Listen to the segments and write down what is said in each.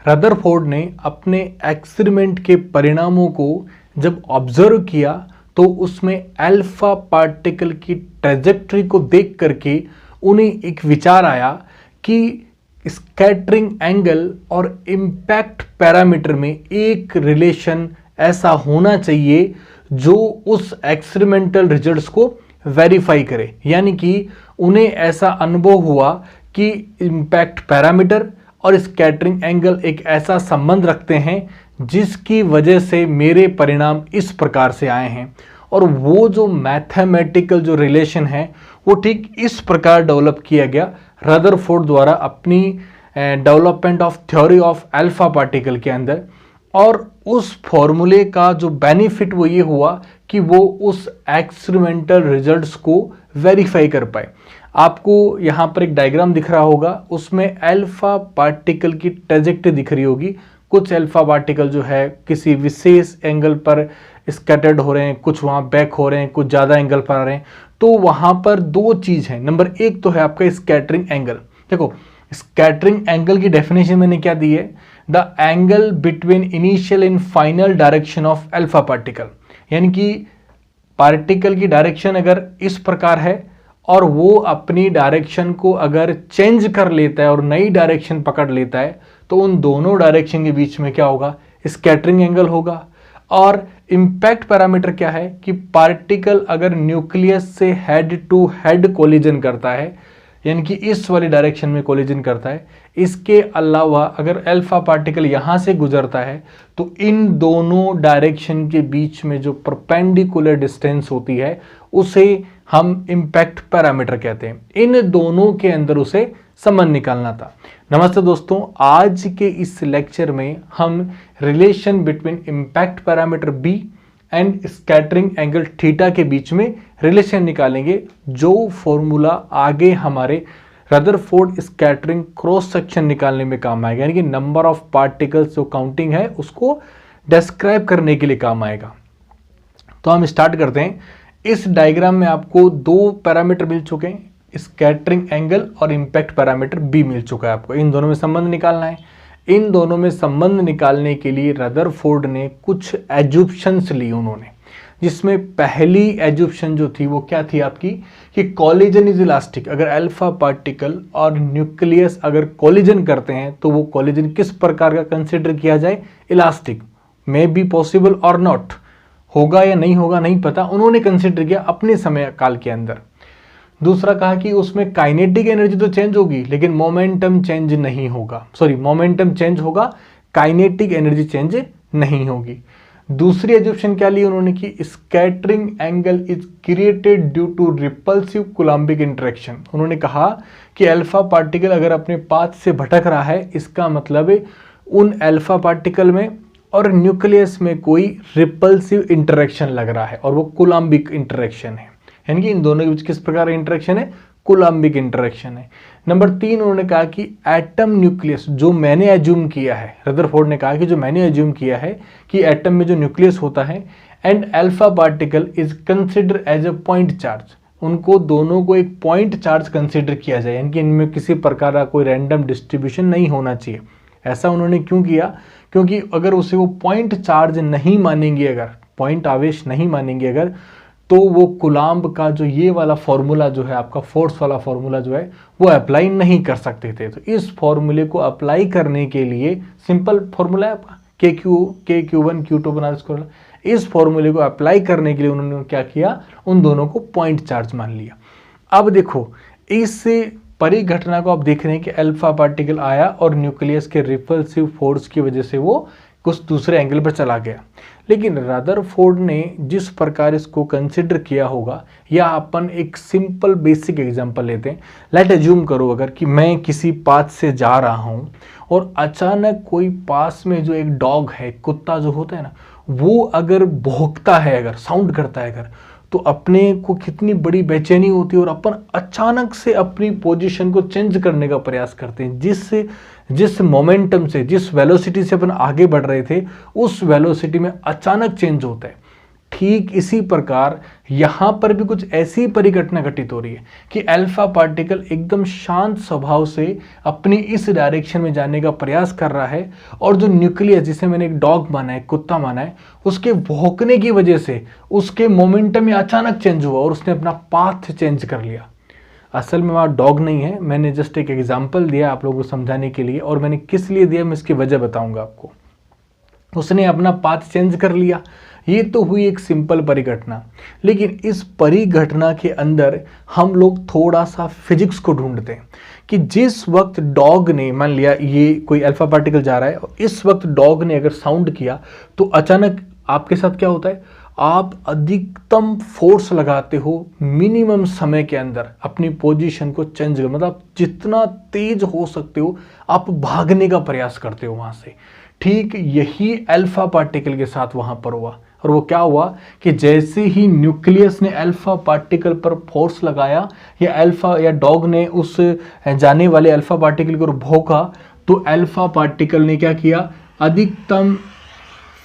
Rutherford ने अपने experiment के परिणामों को जब ऑब्जर्व किया तो उसमें अल्फा पार्टिकल की ट्रेजेक्टरी को देख करके उन्हें एक विचार आया कि स्कैटरिंग एंगल और इम्पैक्ट पैरामीटर में एक रिलेशन ऐसा होना चाहिए जो उस एक्सपेरिमेंटल रिजल्ट्स को वेरीफाई करे। यानी कि उन्हें ऐसा अनुभव हुआ कि इम्पैक्ट पैरामीटर और स्कैटरिंग एंगल एक ऐसा संबंध रखते हैं जिसकी वजह से मेरे परिणाम इस प्रकार से आए हैं। और वो जो मैथमेटिकल जो रिलेशन है वो ठीक इस प्रकार डेवलप किया गया रदरफोर्ड द्वारा अपनी development of theory of alpha particle के अंदर। और उस फॉर्मूले का जो बेनिफिट वो ये हुआ कि वो उस एक्सपेरिमेंटल रिजल्ट्स को वेरीफाई कर पाए। आपको यहाँ पर एक डायग्राम दिख रहा होगा, उसमें अल्फा पार्टिकल की ट्रेजेक्टरी दिख रही होगी। कुछ अल्फा पार्टिकल जो है किसी विशेष एंगल पर स्कैटर्ड हो रहे हैं, कुछ वहाँ बैक हो रहे हैं, कुछ ज़्यादा एंगल पर आ रहे हैं। तो वहाँ पर दो चीज़ है। नंबर एक तो है आपका स्कैटरिंग एंगल। देखो स्कैटरिंग एंगल की डेफिनेशन मैंने क्या दी है, the angle between initial and final direction of alpha particle. यानी कि पार्टिकल की डायरेक्शन अगर इस प्रकार है और वो अपनी डायरेक्शन को अगर चेंज कर लेता है और नई डायरेक्शन पकड़ लेता है तो उन दोनों डायरेक्शन के बीच में क्या होगा, स्कैटरिंग एंगल होगा। और इम्पैक्ट पैरामीटर क्या है कि पार्टिकल अगर न्यूक्लियस से हेड टू हेड कोलिजन करता है, यानी कि इस वाली डायरेक्शन में कोलिजन करता है, इसके अलावा अगर अल्फा पार्टिकल यहाँ से गुजरता है तो इन दोनों डायरेक्शन के बीच में जो परपेंडिकुलर डिस्टेंस होती है उसे हम इम्पैक्ट पैरामीटर कहते हैं। इन दोनों के अंदर उसे संबंध निकालना था। नमस्ते दोस्तों, आज के इस लेक्चर में हम relation between impact parameter b and scattering angle theta के बीच में रिलेशन निकालेंगे, जो फॉर्मूला आगे हमारे रदरफोर्ड स्कैटरिंग क्रॉस सेक्शन निकालने में काम आएगा। यानी कि नंबर ऑफ पार्टिकल्स जो काउंटिंग है उसको डिस्क्राइब करने के लिए काम आएगा। तो हम स्टार्ट करते हैं। इस डायग्राम में आपको दो पैरामीटर मिल चुके हैं, स्कैटरिंग एंगल और इम्पैक्ट पैरामीटर बी मिल चुका है। आपको इन दोनों में संबंध निकालना है। इन दोनों में संबंध निकालने के लिए रदरफोर्ड ने कुछ एजुप्शंस ली उन्होंने, जिसमें पहली एजुप्शन जो थी वो क्या थी आपकी कि कॉलिजन इज इलास्टिक। अगर अल्फा पार्टिकल और न्यूक्लियस अगर कॉलिजन करते हैं तो वो कॉलिजन किस प्रकार का कंसिडर किया जाए, इलास्टिक। मे बी पॉसिबल और नॉट, होगा या नहीं होगा नहीं पता, उन्होंने कंसिडर किया अपने समय काल के अंदर। दूसरा कहा कि उसमें काइनेटिक एनर्जी तो चेंज होगी लेकिन मोमेंटम चेंज नहीं होगा, मोमेंटम चेंज होगा, काइनेटिक एनर्जी चेंज नहीं होगी। दूसरी एजुप्शन क्या ली उन्होंने कि scattering angle is created due to repulsive coulombic interaction. उन्होंने कहा कि अल्फा पार्टिकल अगर अपने पाथ से भटक रहा है, इसका मतलब है उन अल्फा पार्टिकल में और न्यूक्लियस में कोई रिपल्सिव इंटरेक्शन लग रहा है और वो कूलम्बिक इंटरेक्शन है। यानी कि इन दोनों के बीच किस प्रकार इंटरेक्शन है, कूलम्बिक इंटरेक्शन है। नंबर 3 उन्होंने कहा कि एटम न्यूक्लियस जो मैंने एज्यूम किया है, रदरफोर्ड ने कहा कि जो मैंने एज्यूम किया है कि एटम में जो न्यूक्लियस होता है and alpha particle is consider as a point charge, उनको दोनों को एक पॉइंट चार्ज कंसिडर किया जाए। यानी कि इनमें किसी प्रकार का कोई रैंडम डिस्ट्रीब्यूशन नहीं होना चाहिए। ऐसा उन्होंने क्यों किया, क्योंकि अगर उसे वो पॉइंट चार्ज नहीं मानेंगे, अगर पॉइंट आवेश नहीं मानेंगे अगर, तो वो कूलम्ब का जो ये वाला फॉर्मूला जो है आपका फोर्स वाला फॉर्मूला जो है वो अप्लाई नहीं कर सकते थे। तो इस फॉर्मूले को अप्लाई करने के लिए सिंपल फॉर्मूला है आपका Q1 Q2 बना इसको। इस फॉर्मूले को अप्लाई करने के लिए उन्होंने क्या किया, उन दोनों को पॉइंट चार्ज मान लिया। अब देखो इस परिघटना को आप देख रहे हैं कि अल्फा पार्टिकल आया और न्यूक्लियस के रिपल्सिव फोर्स की वजह से वो कुछ दूसरे एंगल पर चला गया। लेकिन रदरफोर्ड ने जिस प्रकार इसको कंसिडर किया होगा, या अपन एक सिंपल बेसिक एग्जांपल लेते हैं। लेट अज्यूम करो अगर कि मैं किसी पाथ से जा रहा हूँ और अचानक कोई पास में जो एक डॉग है, कुत्ता जो होता है ना, वो अगर भौंकता है, अगर साउंड करता है अगर, तो अपने को कितनी बड़ी बेचैनी होती है और अपन अचानक से अपनी पोजीशन को चेंज करने का प्रयास करते हैं। जिस मोमेंटम से, जिस वेलोसिटी से अपन आगे बढ़ रहे थे, उस वेलोसिटी में अचानक चेंज होता है। ठीक इसी प्रकार यहां पर भी कुछ ऐसी परिघटना घटित हो रही है कि अल्फा पार्टिकल एकदम शांत स्वभाव से अपनी इस डायरेक्शन में जाने का प्रयास कर रहा है, और जो न्यूक्लियस, जिसे मैंने एक डॉग माना है, कुत्ता माना है, उसके भौंकने की वजह से उसके मोमेंटम में अचानक चेंज हुआ और उसने अपना पाथ चेंज कर लिया। असल में वहाँ डॉग नहीं है, मैंने जस्ट एक एग्जाम्पल दिया आप लोगों को समझाने के लिए, और मैंने किस लिए दिया मैं इसकी वजह बताऊंगा आपको। उसने अपना पाथ चेंज कर लिया। ये तो हुई एक सिंपल परिघटना, लेकिन इस परिघटना के अंदर हम लोग थोड़ा सा फिजिक्स को ढूंढते हैं कि जिस वक्त डॉग ने, मान लिया ये कोई अल्फा पार्टिकल जा रहा है, और इस वक्त डॉग ने अगर साउंड किया तो अचानक आपके साथ क्या होता है, आप अधिकतम फोर्स लगाते हो मिनिमम समय के अंदर अपनी पोजीशन को चेंज कर, मतलब जितना तेज हो सकते हो आप भागने का प्रयास करते हो वहां से। ठीक यही अल्फा पार्टिकल के साथ वहां पर हुआ, और वो क्या हुआ कि जैसे ही न्यूक्लियस ने अल्फा पार्टिकल पर फोर्स लगाया, या अल्फा या डॉग ने उस जाने वाले अल्फा पार्टिकल को भौंका, तो अल्फा पार्टिकल ने क्या किया, अधिकतम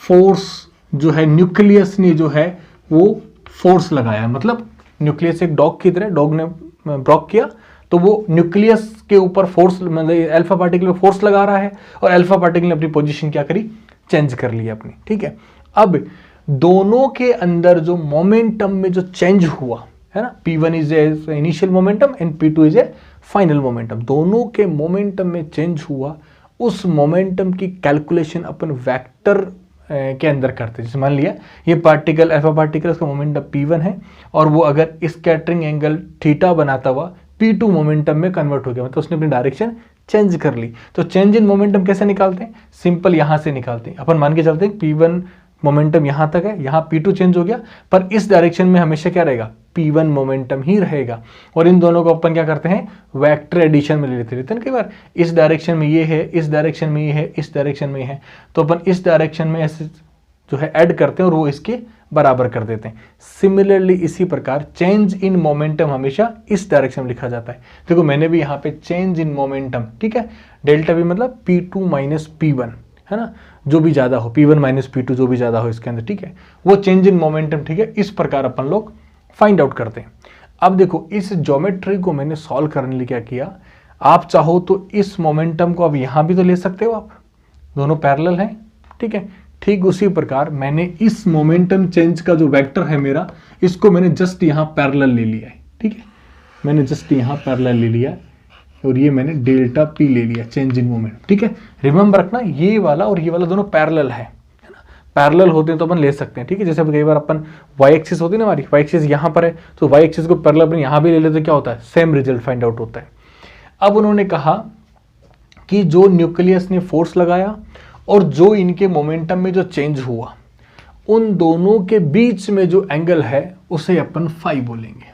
फोर्स जो है न्यूक्लियस ने जो है वो फोर्स लगाया। मतलब न्यूक्लियस एक डॉग की तरह, डॉग ने ब्लॉक किया तो वो न्यूक्लियस के ऊपर फोर्स, मतलब अल्फा पार्टिकल पे फोर्स लगा रहा है, और अल्फा पार्टिकल ने अपनी पोजीशन क्या करी, चेंज कर ली अपनी। ठीक है, अब दोनों के अंदर जो मोमेंटम में जो चेंज हुआ है ना, P1 is a initial momentum and P2 is A final momentum, दोनों के मोमेंटम में चेंज हुआ। उस मोमेंटम की कैलकुलेशन अपन वेक्टर के अंदर करते हैं। जैसे मान लिया ये पार्टिकल, अल्फा पार्टिकल, उसका मोमेंटम P1 है, और वो अगर स्कैटरिंग एंगल थीटा बनाता हुआ P2 मोमेंटम में कन्वर्ट हो गया, मतलब उसने अपनी डायरेक्शन चेंज कर ली। तो चेंज इन मोमेंटम कैसे निकालते हैं, सिंपल यहां से निकालते हैं। अपन मान के चलते हैं P1 मोमेंटम यहां तक है, यहां P2 चेंज हो गया, पर इस डायरेक्शन में हमेशा क्या रहेगा, P1 मोमेंटम ही रहेगा। और इन दोनों को अपन क्या करते हैं, वेक्टर एडिशन में ले लेते हैं। कई बार इस डायरेक्शन में ये है, इस डायरेक्शन में ये है, इस डायरेक्शन में ये है, तो अपन इस डायरेक्शन में ऐसे जो है ऐड करते हैं और वो इसके बराबर कर देते हैं। सिमिलरली इसी प्रकार चेंज इन मोमेंटम हमेशा इस डायरेक्शन में लिखा जाता है। देखो मैंने भी यहाँ पे चेंज इन मोमेंटम, ठीक है, डेल्टा V मतलब P2 माइनस P1, है ना, जो भी ज्यादा हो, P1 माइनस P2 जो भी ज्यादा हो इसके अंदर, ठीक है, वो चेंज इन मोमेंटम। ठीक है, इस प्रकार अपन लोग फाइंड आउट करते हैं। अब देखो इस ज्योमेट्री को मैंने सॉल्व करने लिए क्या किया, आप चाहो तो इस मोमेंटम को अब यहां भी तो ले सकते हो, आप दोनों पैरेलल हैं। ठीक है, ठीक उसी प्रकार मैंने इस मोमेंटम चेंज का जो वेक्टर है मेरा, इसको मैंने जस्ट यहां पैरेलल ले लिया है। ठीक है, मैंने जस्ट यहां पैरेलल ले लिया और ये मैंने डेल्टा P ले लिया, चेंज इन मोमेंट। ठीक है, रिमेंबर रखना ये वाला और ये वाला दोनों पैरेलल है ना, पैरेलल होते हैं तो अपन ले सकते हैं। ठीक है, जैसे कई बार अपन वाई एक्सिस होती है ना, हमारी वाई एक्सिस यहाँ पर है, तो वाई एक्सिस को पैरेलल अपन यहाँ भी ले लेते, तो क्या होता है, सेम रिजल्ट फाइंड आउट होता है। अब उन्होंने कहा कि जो न्यूक्लियस ने फोर्स लगाया और जो इनके मोमेंटम में जो चेंज हुआ, उन दोनों के बीच में जो एंगल है उसे अपन फाई बोलेंगे।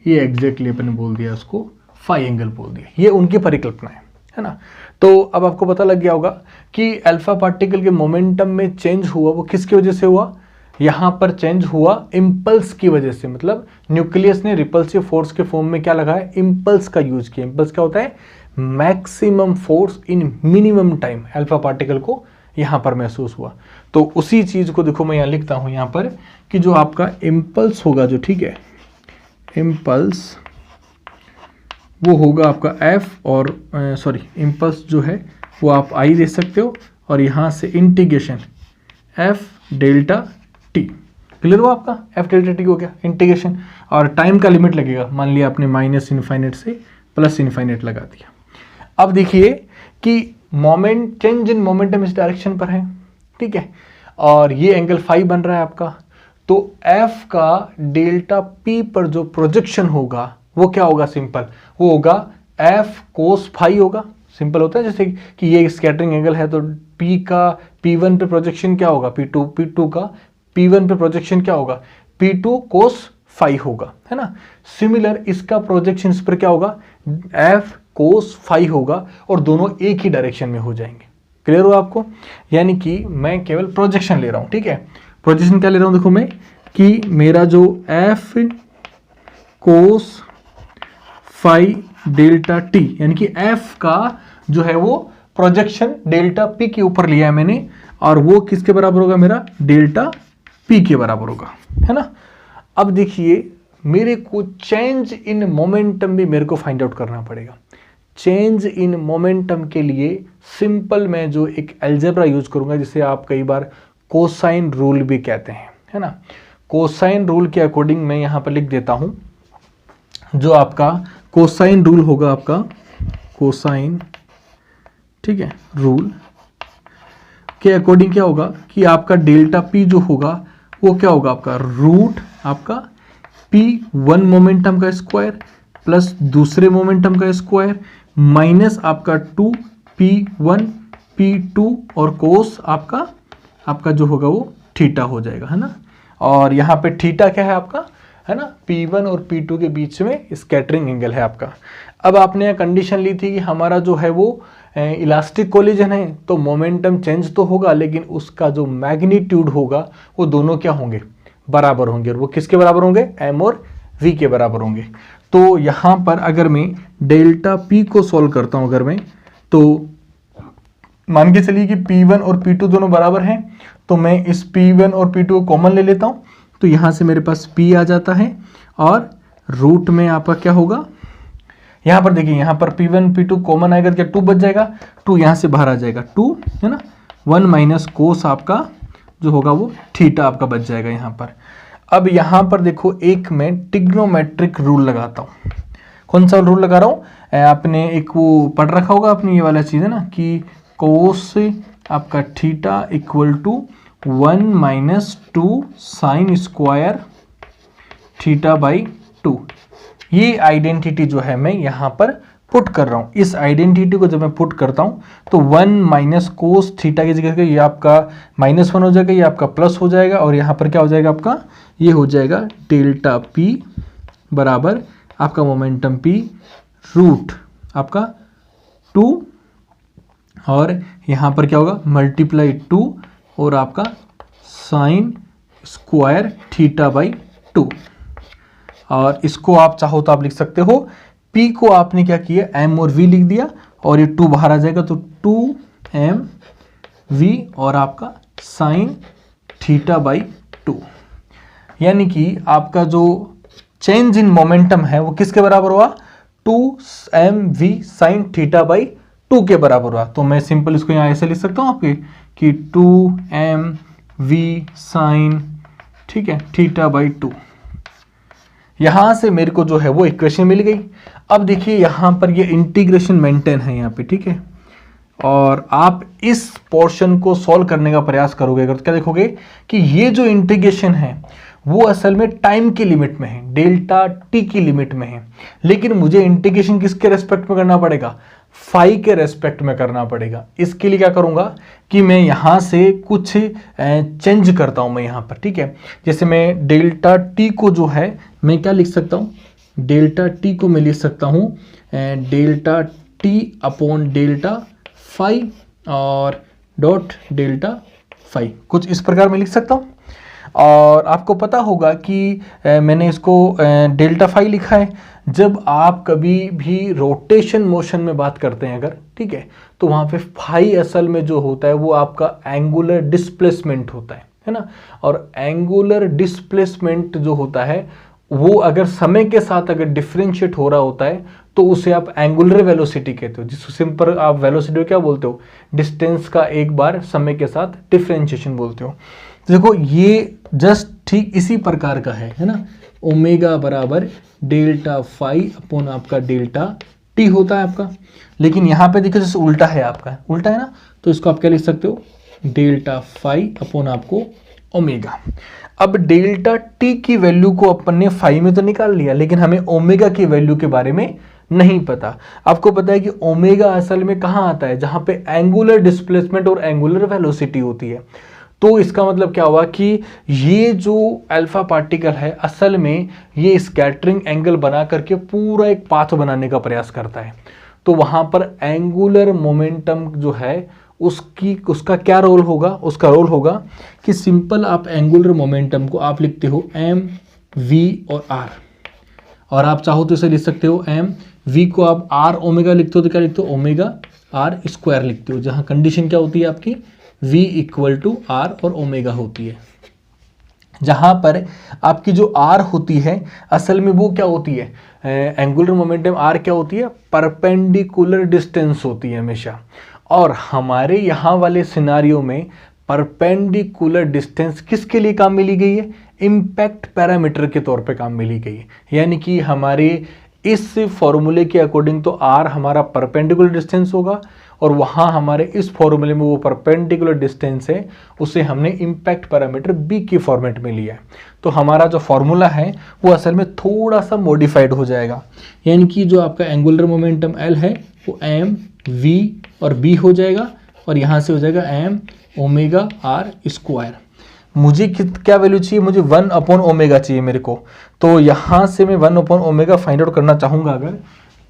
ये एग्जैक्टली अपन ने बोल दिया, उसको फाई एंगल बोल दिया। ये उनकी परिकल्पना है ना। तो अब आपको पता लग गया होगा कि अल्फा पार्टिकल के मोमेंटम में चेंज हुआ वो किसकी वजह से हुआ, यहां पर चेंज हुआ इम्पल्स की वजह से। मतलब न्यूक्लियस ने रिपल्सिव फोर्स के फॉर्म में क्या लगाया, इम्पल्स का यूज किया। इम्पल्स क्या होता है, maximum force in minimum time alpha particle को यहां पर महसूस हुआ। तो उसी चीज को देखो मैं यहां लिखता हूं यहां पर कि जो आपका इम्पल्स होगा, जो ठीक है इम्पल्स, वो होगा आपका F और इम्पल्स जो है वो आप I दे सकते हो, और यहां से integration F delta T। Clear हुआ आपका, F डेल्टा T हो गया इंटीग्रेशन, और टाइम का लिमिट लगेगा, मान लिया आपने माइनस इनफाइनेट से प्लस इनफाइनेट लगा दिया। अब देखिए कि मोमेंट, चेंज इन मोमेंटम इस डायरेक्शन पर है, ठीक है, और ये एंगल फाई बन रहा है आपका। तो F का डेल्टा P पर जो प्रोजेक्शन होगा वो क्या होगा, सिंपल वो होगा F कोस फाई होगा। सिंपल होता है, जैसे कि ये स्कैटरिंग एंगल है तो P का P1 पे प्रोजेक्शन क्या होगा, P2 का P1 पे प्रोजेक्शन क्या होगा, P2 कोस फाई होगा, है ना। सिमिलर इसका प्रोजेक्शन इस पर क्या होगा, F कोस फाई होगा, और दोनों एक ही डायरेक्शन में हो जाएंगे। क्लियर हुआ आपको, यानी कि मैं केवल प्रोजेक्शन ले रहा हूं। ठीक है, प्रोजेक्शन क्या ले रहा हूं, देखो मैं कि मेरा जो F cos phi delta T, यानी कि F का जो है वो प्रोजेक्शन डेल्टा P के ऊपर लिया है मैंने, और वो किसके बराबर होगा, मेरा डेल्टा P के बराबर होगा। है ना। अब देखिए मेरे को चेंज इन मोमेंटम भी मेरे को फाइंड आउट करना पड़ेगा। चेंज इन मोमेंटम के लिए सिंपल मैं जो एक अलजेब्रा यूज करूंगा जिसे आप कई बार कोसाइन रूल भी कहते हैं, है ना। कोसाइन रूल के अकॉर्डिंग मैं यहां पर लिख देता हूं, जो आपका कोसाइन रूल होगा, आपका कोसाइन, ठीक है, रूल के अकॉर्डिंग क्या होगा कि आपका डेल्टा पी जो होगा वो क्या होगा, आपका रूट आपका P1 मोमेंटम का स्क्वायर प्लस दूसरे मोमेंटम का स्क्वायर माइनस आपका 2P1 P2 और कोस आपका जो होगा वो थीटा हो जाएगा, है ना। और यहाँ पे थीटा क्या है आपका, है ना, P1 और P2 के बीच में स्कैटरिंग एंगल है आपका। अब आपने यह कंडीशन ली थी कि हमारा जो है वो इलास्टिक कोलिजन है, तो मोमेंटम चेंज तो होगा लेकिन उसका जो मैग्नीट्यूड होगा वो दोनों क्या होंगे, बराबर होंगे। और वो किसके बराबर होंगे, m और v के बराबर होंगे। तो यहां पर अगर मैं डेल्टा p को सॉल्व करता हूं, अगर मैं, तो मान के चलिए कि P1 और P2 दोनों बराबर हैं, तो मैं इस P1 और P2 को कॉमन ले लेता हूं, तो यहां से मेरे पास p आ जाता है और रूट में आपका क्या होगा, यहां पर देखिए, यहां पर P1 P2 कॉमन आएगा, क्या 2 बच जाएगा, 2 यहां से बाहर आ जाएगा, 2 है ना, 1 माइनस कोस आपका जो होगा वो थीटा आपका बच जाएगा यहां पर। अब यहां पर देखो एक मैं ट्रिग्नोमेट्रिक रूल लगाता हूं। कौन सा रूल लगा रहा हूं, आपने एक वो पढ़ रखा होगा अपनी ये वाला चीज, है ना, कि कोस आपका theta equal to 1 minus 2 sine square theta by 2। ये आइडेंटिटी जो है मैं यहां पर पुट कर रहा हूं। इस आइडेंटिटी को जब मैं पुट करता हूं तो 1 माइनस कोस थीटा की जगह ये आपका -1 हो जाएगा, ये आपका प्लस हो जाएगा, और यहां पर क्या हो जाएगा आपका, ये हो जाएगा डेल्टा पी बराबर आपका मोमेंटम पी रूट आपका 2, और यहां पर क्या होगा मल्टीप्लाई 2 और आपका साइन स्क्वायर थीटा बाई 2। और इसको आप चाहो तो आप लिख सकते हो, P को आपने क्या किया, M और V लिख दिया, और ये 2 बाहर आ जाएगा, तो 2mv और आपका साइन थीटा बाई 2। यानी कि आपका जो चेंज इन मोमेंटम है वो किसके बराबर हुआ, 2mv साइन थीटा बाई 2 के बराबर हुआ। तो मैं सिंपल इसको यहाँ ऐसे लिख सकता हूँ आपके कि 2mv साइन, ठीक है, थीटा बाई 2। यहां से मेरे को जो है वो इक्वेशन मिल गई। अब देखिए यहां पर ये इंटीग्रेशन मेंटेन है यहाँ पे, ठीक है, और आप इस पोर्शन को सॉल्व करने का प्रयास करोगे अगर, तो क्या देखोगे कि ये जो इंटीग्रेशन है वो असल में टाइम की लिमिट में है, डेल्टा टी की लिमिट में है, लेकिन मुझे इंटीग्रेशन किसके रेस्पेक्ट में करना पड़ेगा, फाई के रेस्पेक्ट में करना पड़ेगा। इसके लिए क्या करूंगा कि मैं यहां से कुछ चेंज करता हूं मैं यहां पर, ठीक है। जैसे मैं डेल्टा टी को जो है मैं क्या लिख सकता हूं, डेल्टा टी को मैं लिख सकता हूं delta T upon delta phi और डॉट डेल्टा फाई, कुछ इस प्रकार में लिख सकता हूं। और आपको पता होगा कि मैंने इसको डेल्टा फाई लिखा है। जब आप कभी भी रोटेशन मोशन में बात करते हैं अगर, ठीक है, तो वहाँ पे फाई असल में जो होता है वो आपका एंगुलर डिस्प्लेसमेंट होता है ना। और एंगुलर डिस्प्लेसमेंट जो होता है वो अगर समय के साथ अगर डिफ्रेंशिएट हो रहा होता है तो उसे आप एंगुलर वेलोसिटी कहते हो, जिस सिंपल आप वेलोसिटी को क्या बोलते हो, डिस्टेंस का एक बार समय के साथ डिफ्रेंशिएशन बोलते हो। तो देखो ये जस्ट ठीक इसी प्रकार का है ना, ओमेगा बराबर डेल्टा फाई अपॉन आपका डेल्टा टी होता है आपका। लेकिन यहाँ पे देखो जैसे उल्टा है आपका, उल्टा है ना, तो इसको आप क्या लिख सकते हो, डेल्टा फाई अपॉन आपको ओमेगा। अब डेल्टा टी की वैल्यू को अपन ने फाई में तो निकाल लिया, लेकिन हमें ओमेगा की वैल्यू के बारे में नहीं पता। आपको पता है कि ओमेगा असल में कहाँ आता है, जहां पे एंगुलर डिस्प्लेसमेंट और एंगुलर वेलोसिटी होती है। तो इसका मतलब क्या हुआ कि ये जो अल्फा पार्टिकल है असल में ये स्कैटरिंग एंगल बना करके पूरा एक पाथ बनाने का प्रयास करता है। तो वहां पर एंगुलर मोमेंटम जो है उसका क्या रोल होगा, उसका रोल होगा कि सिंपल आप एंगुलर मोमेंटम को आप लिखते हो एम वी और आर, और आप चाहो तो इसे लिख सकते हो एम वी को आप आर ओमेगा लिखते हो तो क्या लिखते हो, ओमेगा आर स्क्वायर लिखते हो, जहां कंडीशन क्या होती है आपकी v इक्वल टू आर और ओमेगा होती है। जहाँ पर आपकी जो आर होती है असल में वो क्या होती है, एंगुलर मोमेंटम आर क्या होती है, परपेंडिकुलर डिस्टेंस होती है हमेशा। और हमारे यहाँ वाले सिनारियो में परपेंडिकुलर डिस्टेंस किसके लिए काम मिली गई है, इम्पैक्ट पैरामीटर के तौर पे काम मिली गई है। यानी कि हमारे इस फॉर्मूले के अकॉर्डिंग तो आर हमारा परपेंडिकुलर डिस्टेंस होगा और वहाँ हमारे इस फॉर्मूले में वो परपेंडिकुलर डिस्टेंस है उसे हमने इम्पैक्ट पैरामीटर बी के फॉर्मेट में लिया है। तो हमारा जो फॉर्मूला है वो असल में थोड़ा सा मॉडिफाइड हो जाएगा, यानी कि जो आपका एंगुलर मोमेंटम एल है वो एम वी और बी हो जाएगा और यहाँ से हो जाएगा एम ओमेगा आर स्क्वायर। मुझे क्या वैल्यू चाहिए, मुझे 1/ओमेगा चाहिए मेरे को। तो यहाँ से मैं 1/ओमेगा फाइंड आउट करना चाहूँगा अगर,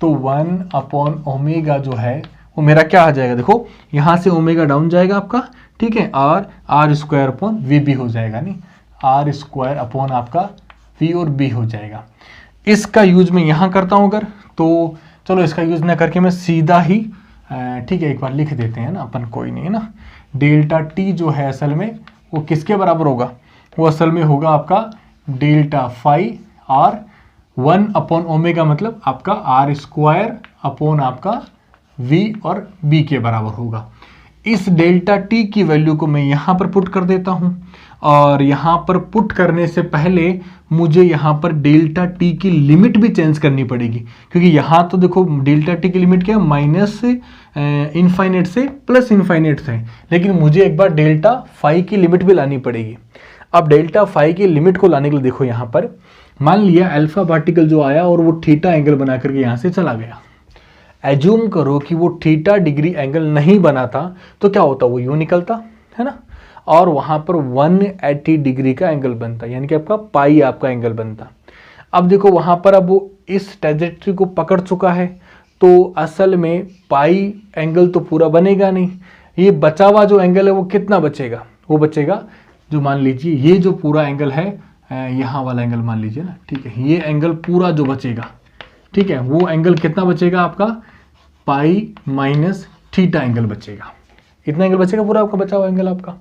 तो 1/ओमेगा जो है वो मेरा क्या आ जाएगा, देखो यहाँ से ओमेगा डाउन जाएगा आपका, ठीक है, और R square upon V B हो जाएगा, नहीं आर स्क्वायर अपॉन आपका वी और बी हो जाएगा। इसका यूज मैं यहाँ करता हूँ अगर, तो चलो इसका यूज ना करके मैं सीधा ही ठीक है एक बार लिख देते हैं ना अपन, कोई नहीं है ना। डेल्टा टी जो है असल में वो किसके बराबर होगा, वो असल में होगा आपका डेल्टा फाई आर 1/ओमेगा मतलब आपका आर स्क्वायर अपॉन आपका v और b के बराबर होगा। इस डेल्टा t की वैल्यू को मैं यहाँ पर पुट कर देता हूँ और यहाँ पर पुट करने से पहले मुझे यहाँ पर डेल्टा t की लिमिट भी चेंज करनी पड़ेगी, क्योंकि यहाँ तो देखो डेल्टा t की लिमिट क्या है, माइनस इनफाइनेट से प्लस इनफाइनेट से, लेकिन मुझे एक बार डेल्टा फाई की लिमिट भी लानी पड़ेगी। अब डेल्टा फाई की लिमिट को लाने के लिए देखो यहाँ पर मान लिया अल्फा पार्टिकल जो आया और वो थीटा एंगल बना करके यहाँ से चला गया। एज्यूम करो कि वो थीटा डिग्री एंगल नहीं बनाता तो क्या होता, वो यूं निकलता है ना, और वहां पर 180 डिग्री का एंगल बनता, यानी कि आपका पाई आपका एंगल बनता। अब देखो वहां पर अब वो इस ट्रेजेक्टरी को पकड़ चुका है तो असल में पाई एंगल तो पूरा बनेगा नहीं, ये बचा हुआ जो एंगल है वो कितना बचेगा, वो बचेगा जो मान लीजिए ये जो पूरा एंगल है यहाँ वाला एंगल मान लीजिए ना, ठीक है, ये एंगल पूरा जो बचेगा, ठीक है, वो एंगल कितना बचेगा आपका, पाई माइनस थीटा एंगल बचेगा। इतना एंगल बचेगा पूरा आपका बचा हुआ एंगल आपका।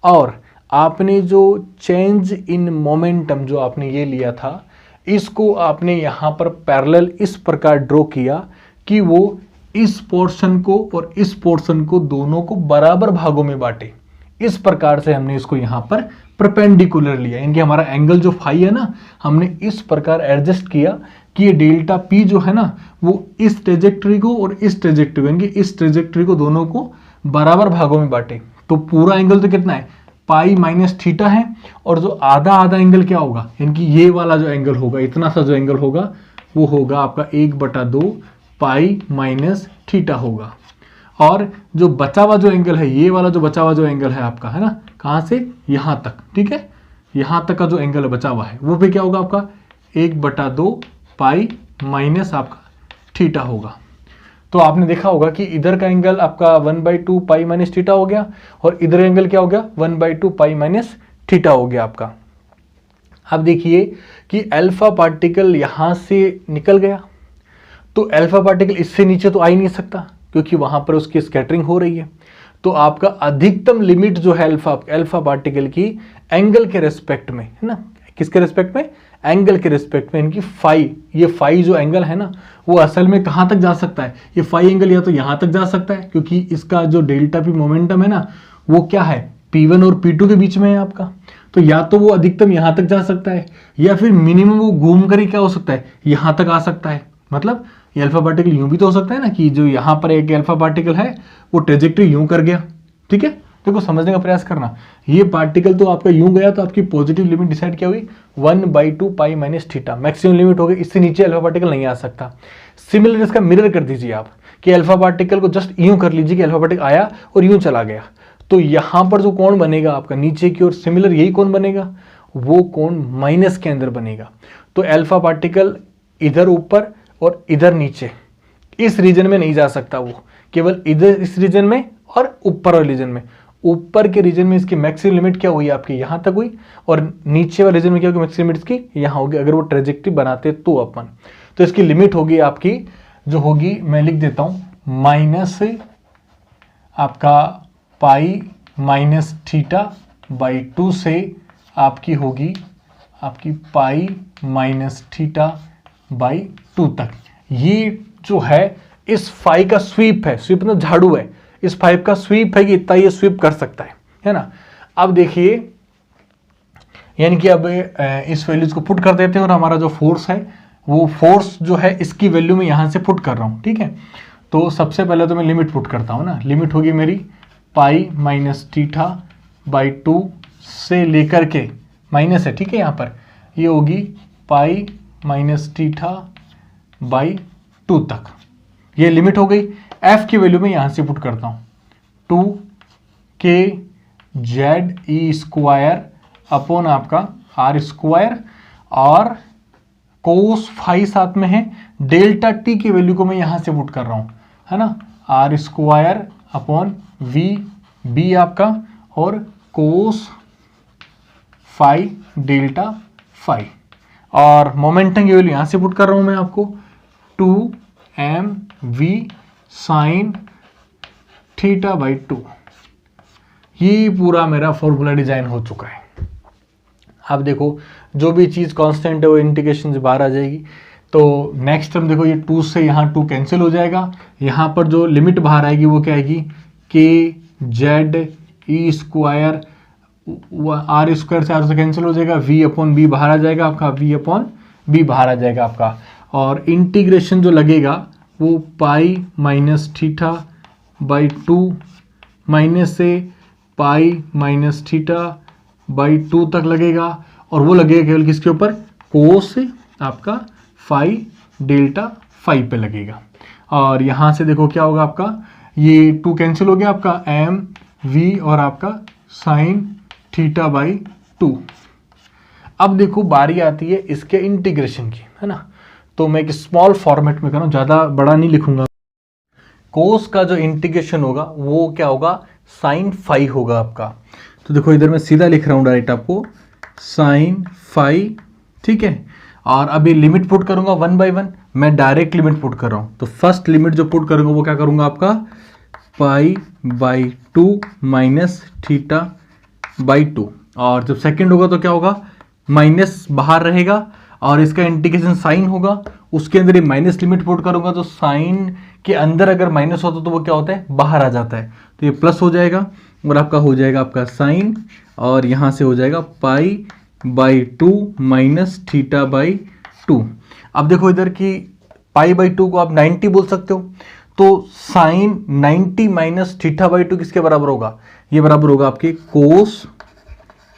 और आपने जो चेंज इन मोमेंटम जो आपने ये लिया था इसको आपने यहाँ पर पैरेलल इस प्रकार ड्रॉ किया कि वो इस पोर्शन को और इस पोर्शन को दोनों को बराबर भागों में बांटे। इस प्रकार से हमने इसको यहाँ पर परपेंडिकुलर लिया, यानी कि हमारा एंगल जो फाई है ना हमने इस प्रकार एडजस्ट किया कि ये डेल्टा पी जो है ना वो इस ट्रेजेक्टरी को और इस ट्रेजेक्टरी को, यानी कि इस ट्रेजेक्टरी को दोनों को बराबर भागों में बांटे। तो पूरा एंगल तो कितना है, पाई माइनस थीटा है, और जो आधा आधा एंगल क्या होगा, यानी कि ये वाला जो एंगल होगा, इतना सा जो एंगल होगा वो होगा आपका 1/2 पाई माइनस थीटा होगा। और जो बचा हुआ जो एंगल है, ये वाला जो बचा हुआ जो एंगल है आपका, है ना, कहाँ से यहाँ तक, ठीक है, यहाँ तक का जो एंगल बचा हुआ है वो भी क्या होगा आपका 1/2 पाई माइनस आपका थीटा होगा। तो आपने देखा होगा कि इधर का एंगल आपका 1/2 पाई माइनस थीटा हो गया और इधर एंगल क्या हो गया 1/2 पाई माइनस थीटा हो गया आपका। अब देखिए कि अल्फा पार्टिकल यहां से निकल गया, तो अल्फा पार्टिकल इससे नीचे तो आ ही नहीं सकता क्योंकि वहां पर उसकी स्कैटरिंग हो रही है। तो आपका अधिकतम लिमिट जो है अल्फा पार्टिकल की एंगल के रेस्पेक्ट में, है ना, किसके रेस्पेक्ट में, एंगल के रेस्पेक्ट में, इनकी फाई, ये फाई जो एंगल है ना वो असल में कहां तक जा सकता है, ये फाई एंगल या तो यहां तक जा सकता है क्योंकि इसका जो डेल्टा पी मोमेंटम है ना वो क्या है P1 और P2 के बीच में है आपका, तो या तो वो अधिकतम यहां तक जा सकता है या फिर मिनिमम वो घूम कर ही क्या हो सकता है यहां तक आ सकता है। मतलब ये अल्फा पार्टिकल यूं भी तो हो सकता है ना कि जो यहां पर एक अल्फा पार्टिकल है वो ट्रेजेक्टरी यूं कर गया, ठीक है, देखो समझने का प्रयास करना, ये पार्टिकल तो आपका यूं गया तो आपकी पॉजिटिव लिमिट डिसाइड क्या हुई 1/2 pi minus theta, maximum limit हो गई, इससे नीचे अल्फा पार्टिकल नहीं आ सकता। सिमिलर इसका मिरर कर दीजिए आप कि अल्फा पार्टिकल को जस्ट यूं कर लीजिए कि अल्फा पार्टिकल आया और यूं चला गया, तो यहां पर जो कोण बनेगा आपका नीचे की ओर सिमिलर यही कोण बनेगा, वो कोण माइनस के अंदर बनेगा। तो अल्फा पार्टिकल इधर ऊपर और इधर नीचे इस रीजन में नहीं जा सकता, वो केवल इधर इस रीजन में और ऊपर वाले रीजन में। ऊपर के रीजन में इसकी मैक्सिमम लिमिट क्या हुई आपकी यहां तक हुई और नीचे वाले रीजन में क्या होगी मैक्सिमम लिमिट इसकी यहां होगी, अगर वो ट्रेजेक्टरी बनाते तो अपन, तो इसकी लिमिट होगी आपकी जो होगी मैं लिख देता हूं माइनस आपका पाई माइनस थीटा बाई 2 से आपकी होगी आपकी पाई माइनस थीटा बाई 2 तक। ये जो है इस फाई का स्वीप है, स्वीप मतलब झाड़ू है, इस फाइव का स्वीप है कि इतना ये स्वीप कर सकता है ना। अब देखिए, यानी कि अब इस वैल्यूज को पुट कर देते हैं और हमारा जो फोर्स है वो फोर्स जो है इसकी वैल्यू में यहां से पुट कर रहा हूं, ठीक है। तो सबसे पहले तो मैं लिमिट पुट करता हूं ना, लिमिट होगी मेरी पाई माइनस थीटा बाई 2 से लेकर के, माइनस है ठीक है, यहाँ पर ये होगी पाई माइनस थीटा बाई 2 तक, ये लिमिट हो गई। एफ की वैल्यू में यहां से पुट करता हूं 2 के जेड ई स्क्वायर अपॉन आपका आर स्क्वायर, और कोस फाई साथ में है, डेल्टा टी की वैल्यू को मैं यहां से पुट कर रहा हूं, है ना, R square upon V B आपका, और कोस फाई डेल्टा फाई, और मोमेंटम की वैल्यू यहां से पुट कर रहा हूं मैं आपको 2 mv साइन थीटा बाई 2। ये पूरा मेरा फॉर्मूला डिजाइन हो चुका है। अब देखो जो भी चीज़ कांस्टेंट है वो इंटीग्रेशन से बाहर आ जाएगी। तो नेक्स्ट हम देखो, ये 2 से यहाँ 2 कैंसिल हो जाएगा, यहाँ पर जो लिमिट बाहर आएगी वो क्या आएगी, K Z E square, R square से आर से कैंसिल हो जाएगा, वी अपॉन बी बाहर आ जाएगा आपका, वी अपॉन बी बाहर आ जाएगा आपका, और इंटीग्रेशन जो लगेगा वो pi minus theta by 2 minus से पाई माइनस थीटा बाई 2 तक लगेगा, और वो लगेगा केवल किसके ऊपर, कोस आपका फाई डेल्टा फाई पे लगेगा। और यहाँ से देखो क्या होगा आपका, ये 2 कैंसिल हो गया आपका, एम वी और आपका साइन थीटा बाई 2। अब देखो बारी आती है इसके इंटीग्रेशन की, है ना। तो मैं एक स्मॉल फॉर्मेट में कर रहा हूँ, ज़्यादा बड़ा नहीं लिखूंगा। कोस का जो इंटीग्रेशन होगा वो क्या होगा, साइन फाई होगा आपका। तो देखो इधर मैं सीधा लिख रहा हूँ डायरेक्ट आपको, साइन फाई, ठीक है। और अभी लिमिट पुट करूंगा 1 बाई 1, मैं डायरेक्ट लिमिट पुट कर रहा हूँ। तो फर्स्ट लिमिट जो पुट करूंगा वो क्या करूंगा आपका, pi by 2 minus theta by 2, और जब सेकंड होगा तो क्या होगा, माइनस बाहर रहेगा और इसका इंटीग्रेशन साइन होगा, उसके अंदर ये माइनस लिमिट पुट करूंगा तो साइन के अंदर अगर माइनस होता तो वो क्या होता है, बाहर आ जाता है, तो ये प्लस हो जाएगा और आपका हो जाएगा आपका साइन, और यहाँ से हो जाएगा pi by 2 minus theta by 2। अब देखो इधर की पाई बाई 2 को आप 90 बोल सकते हो, तो साइन 90 माइनस थीटा बाई 2 किसके बराबर होगा, ये बराबर होगा आपके कोस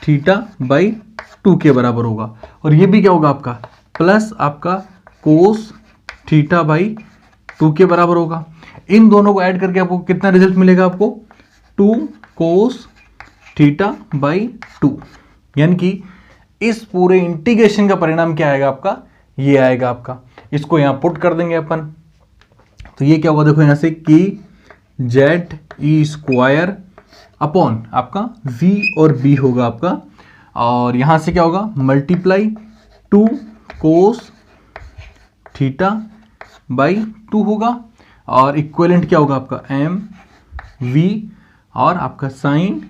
थीटा बाई 2 के बराबर होगा, और ये भी क्या होगा आपका प्लस आपका कोस थीटा बाई 2 के बराबर होगा। इन दोनों को ऐड करके आपको कितना रिजल्ट मिलेगा, आपको 2 कोस थीटा बाई 2, यानी कि इस पूरे इंटीग्रेशन का परिणाम क्या आएगा आपका, ये आएगा आपका। इसको यहां पुट कर देंगे अपन, तो ये क्या होगा देखो यहां से कि जेड ई स्क्वायर अपॉन आपका v और b होगा आपका, और यहां से क्या होगा मल्टीप्लाई 2 कोस थीटा बाई 2 होगा, और इक्विवेलेंट क्या होगा आपका एम वी और आपका साइन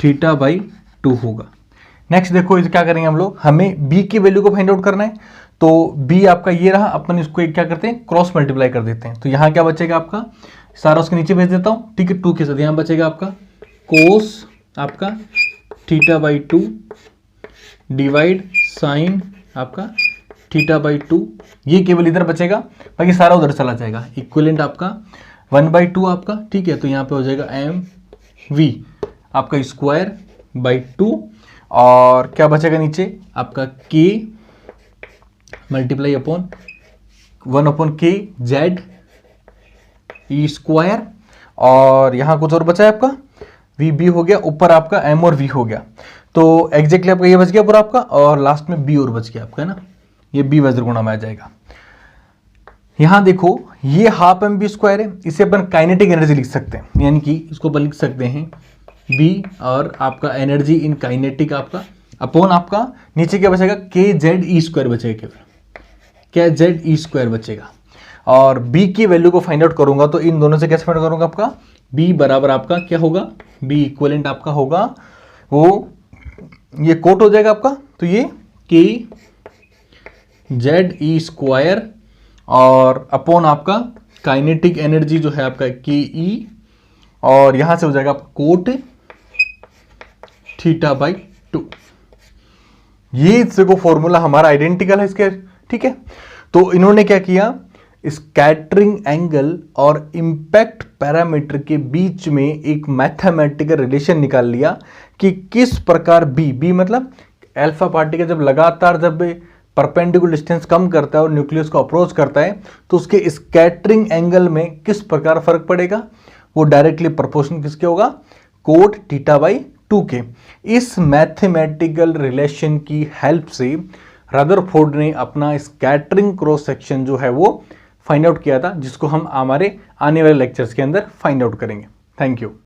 थीटा बाई 2 होगा। नेक्स्ट देखो इसे क्या करेंगे हम लोग, हमें b की वैल्यू को फाइंड आउट करना है, तो b आपका ये रहा, अपन इसको क्या करते हैं क्रॉस मल्टीप्लाई कर देते हैं। तो यहाँ क्या बचेगा आपका, सारा उसके नीचे भेज देता हूँ, ठीक है, 2 के साथ यहाँ बचेगा आपका कोस आपका थीटा बाई 2 डिवाइड साइन आपका थीटा बाई 2, ये केवल इधर बचेगा, बाकी सारा उधर चला जाएगा। इक्विवेलेंट आपका 1/2 आपका, ठीक है, तो यहाँ पे हो जाएगा एम वी आपका स्क्वायर बाई 2, और क्या बचेगा नीचे आपका k multiply upon 1/k Z E square, और यहाँ कुछ और बचा है आपका वी बी हो गया, ऊपर आपका एम और वी हो गया, तो एग्जैक्टली आपका ये बच गया पूरा आपका, और लास्ट में बी और बच गया आपका, है ना, ये बी वज्रगुणा में आ जाएगा। यहां देखो ये हाफ एम बी स्क्वायर है, इसे अपन काइनेटिक एनर्जी लिख सकते हैं, यानी कि इसको अपन लिख सकते हैं बी और आपका एनर्जी इन काइनेटिक आपका अपॉन आपका नीचे क्या बचेगा के जेड ई स्क्वायर बचेगा, केवल क्या जेड ई स्क्वायर बचेगा। और b की वैल्यू को फाइंड आउट करूंगा तो इन दोनों से कैसे फाइंड आउट करूंगा, आपका b बराबर आपका क्या होगा, b इक्विवेलेंट आपका होगा वो ये कोट हो जाएगा आपका, तो ये के जेड ई स्क्वायर और अपॉन आपका काइनेटिक एनर्जी जो है आपका के ई, और यहां से हो जाएगा आपका कोट थीटा बाई 2। ये देखो फॉर्मूला हमारा आइडेंटिकल है इसके, ठीक है। तो इन्होंने क्या किया, स्कैटरिंग एंगल और इंपैक्ट पैरामीटर के बीच में एक मैथमेटिकल रिलेशन निकाल लिया कि किस प्रकार बी मतलब अल्फा पार्टिकल जब लगातार जब परपेंडिकुलर डिस्टेंस कम करता है और न्यूक्लियस को अप्रोच करता है तो उसके स्कैटरिंग एंगल में किस प्रकार फर्क पड़ेगा, वो डायरेक्टली प्रोपोर्शनल किसके होगा, कोट थीटा बाई 2 के। इस मैथमेटिकल रिलेशन की हेल्प से रदरफोर्ड ने अपना स्कैटरिंग क्रॉस सेक्शन जो है वो फाइंड आउट किया था, जिसको हम हमारे आने वाले लेक्चर्स के अंदर फाइंड आउट करेंगे। Thank you.